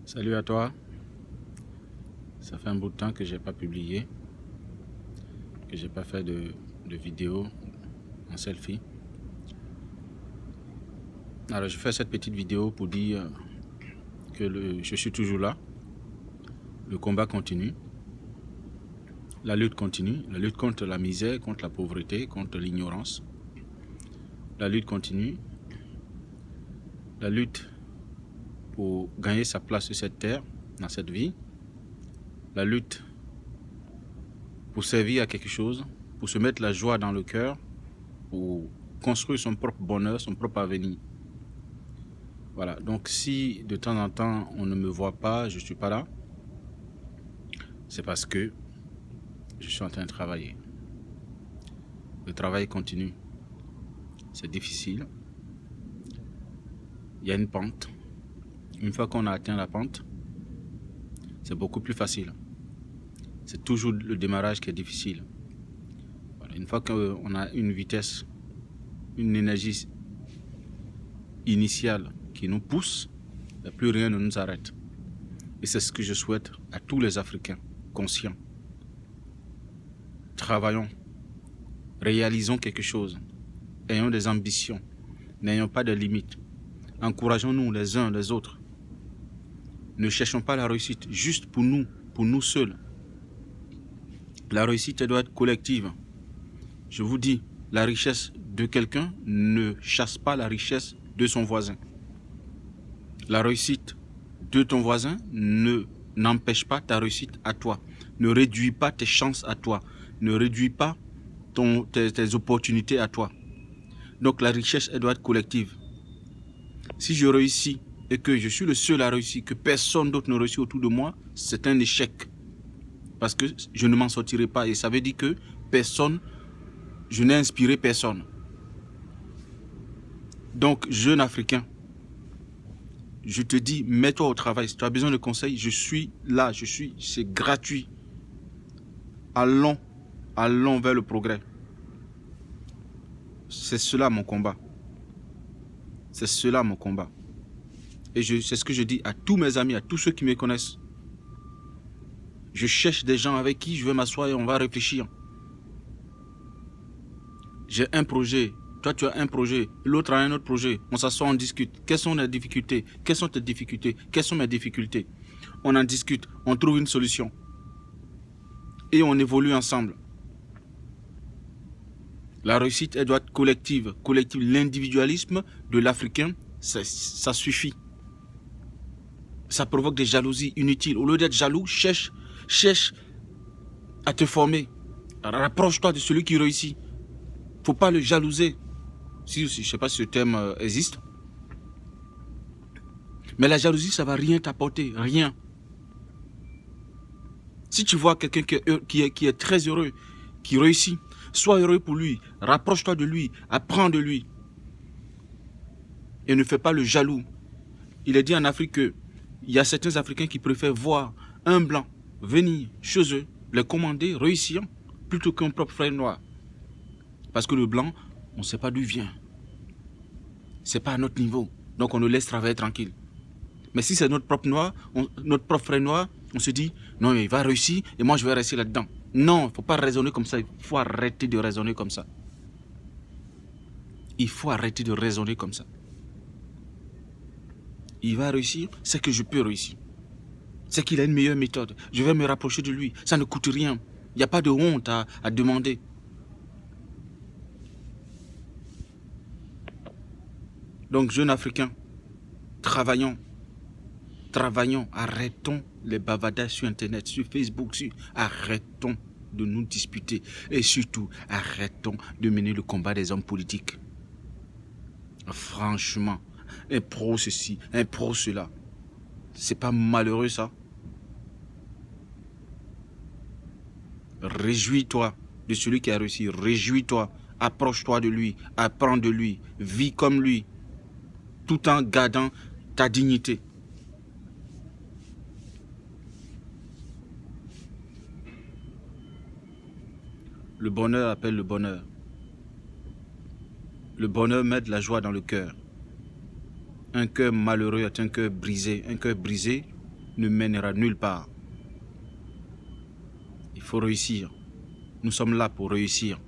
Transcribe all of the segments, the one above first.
Salut à toi. Ça fait un bout de temps que j'ai pas publié, que j'ai pas fait de vidéo en selfie. Alors je fais cette petite vidéo pour dire que je suis toujours là. Le combat continue. La lutte continue. La lutte contre la misère, contre la pauvreté, contre l'ignorance. La lutte continue. La lutte pour gagner sa place sur cette terre, dans cette vie. La lutte pour servir à quelque chose, pour se mettre la joie dans le cœur, pour construire son propre bonheur, son propre avenir. Voilà, donc si de temps en temps on ne me voit pas, je ne suis pas là, c'est parce que je suis en train de travailler. Le travail continue. C'est difficile. Il y a une pente. Une fois qu'on a atteint la pente, c'est beaucoup plus facile. C'est toujours le démarrage qui est difficile. Voilà, une fois qu'on a une vitesse, une énergie initiale qui nous pousse, plus rien ne nous arrête. Et c'est ce que je souhaite à tous les Africains conscients. Travaillons, réalisons quelque chose, ayons des ambitions, n'ayons pas de limites. Encourageons-nous les uns les autres. Ne cherchons pas la réussite juste pour nous seuls. La réussite doit être collective. Je vous dis, la richesse de quelqu'un ne chasse pas la richesse de son voisin. La réussite de ton voisin n'empêche pas ta réussite à toi. Ne réduit pas tes chances à toi. Ne réduit pas tes opportunités à toi. Donc la richesse, elle doit être collective. Si je réussis et que je suis le seul à réussir, que personne d'autre ne réussit autour de moi, c'est un échec. Parce que je ne m'en sortirai pas. Et ça veut dire que je n'ai inspiré personne. Donc, jeune Africain, je te dis, mets-toi au travail. Si tu as besoin de conseils, je suis là, c'est gratuit. Allons vers le progrès. C'est cela mon combat. C'est cela mon combat. Et c'est ce que je dis à tous mes amis, à tous ceux qui me connaissent. Je cherche des gens avec qui je vais m'asseoir et on va réfléchir. J'ai un projet, toi tu as un projet, l'autre a un autre projet. On s'assoit, on discute. Quelles sont les difficultés? Quelles sont tes difficultés? Quelles sont mes difficultés? On en discute, on trouve une solution. Et on évolue ensemble. La réussite, elle doit être collective. L'individualisme de l'Africain, ça suffit. Ça provoque des jalousies inutiles. Au lieu d'être jaloux, cherche à te former. Rapproche-toi de celui qui réussit. Faut pas le jalouser. Je ne sais pas si ce terme existe. Mais la jalousie, ça va rien t'apporter. Rien. Si tu vois quelqu'un qui est très heureux, qui réussit, sois heureux pour lui. Rapproche-toi de lui. Apprends de lui. Et ne fais pas le jaloux. Il est dit en Afrique qu'il y a certains Africains qui préfèrent voir un blanc venir chez eux, les commander, réussir, plutôt qu'un propre frère noir. Parce que le blanc, on ne sait pas d'où il vient. Ce n'est pas à notre niveau. Donc on le laisse travailler tranquille. Mais si c'est notre propre noir, notre propre frère noir, on se dit, non, il va réussir et moi je vais rester là-dedans. Non, il ne faut pas raisonner comme ça. Il faut arrêter de raisonner comme ça. Il faut arrêter de raisonner comme ça. Il va réussir, c'est que je peux réussir. C'est qu'il a une meilleure méthode. Je vais me rapprocher de lui. Ça ne coûte rien. Il n'y a pas de honte à demander. Donc, jeunes Africains, travaillons, arrêtons les bavadages sur Internet, sur Facebook, arrêtons de nous disputer et surtout, arrêtons de mener le combat des hommes politiques. Franchement, un pro ceci, un pro cela, c'est pas malheureux ça? Réjouis-toi de celui qui a réussi, réjouis-toi, approche-toi de lui, apprends de lui, vis comme lui, tout en gardant ta dignité. Le bonheur appelle le bonheur. Le bonheur met de la joie dans le cœur. Un cœur malheureux est un cœur brisé. Un cœur brisé ne mènera nulle part. Il faut réussir. Nous sommes là pour réussir.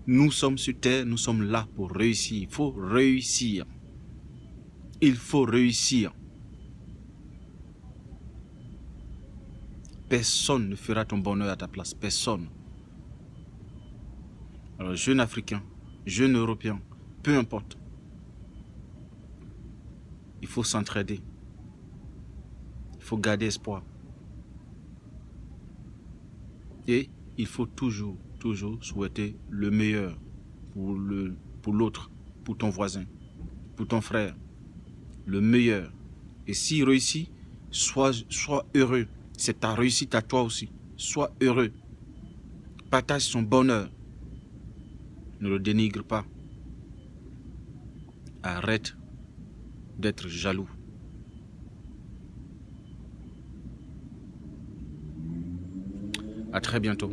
Nous sommes sur terre, nous sommes là pour réussir. Il faut réussir. Il faut réussir. Personne ne fera ton bonheur à ta place. Personne. Alors, jeune Africain, jeune Européen, peu importe. Il faut s'entraider. Il faut garder espoir. Et il faut toujours souhaiter le meilleur pour l'autre, pour ton voisin, pour ton frère. Le meilleur. Et s'il réussit, sois heureux. C'est ta réussite à toi aussi. Sois heureux. Partage son bonheur. Ne le dénigre pas. Arrête d'être jaloux. À très bientôt.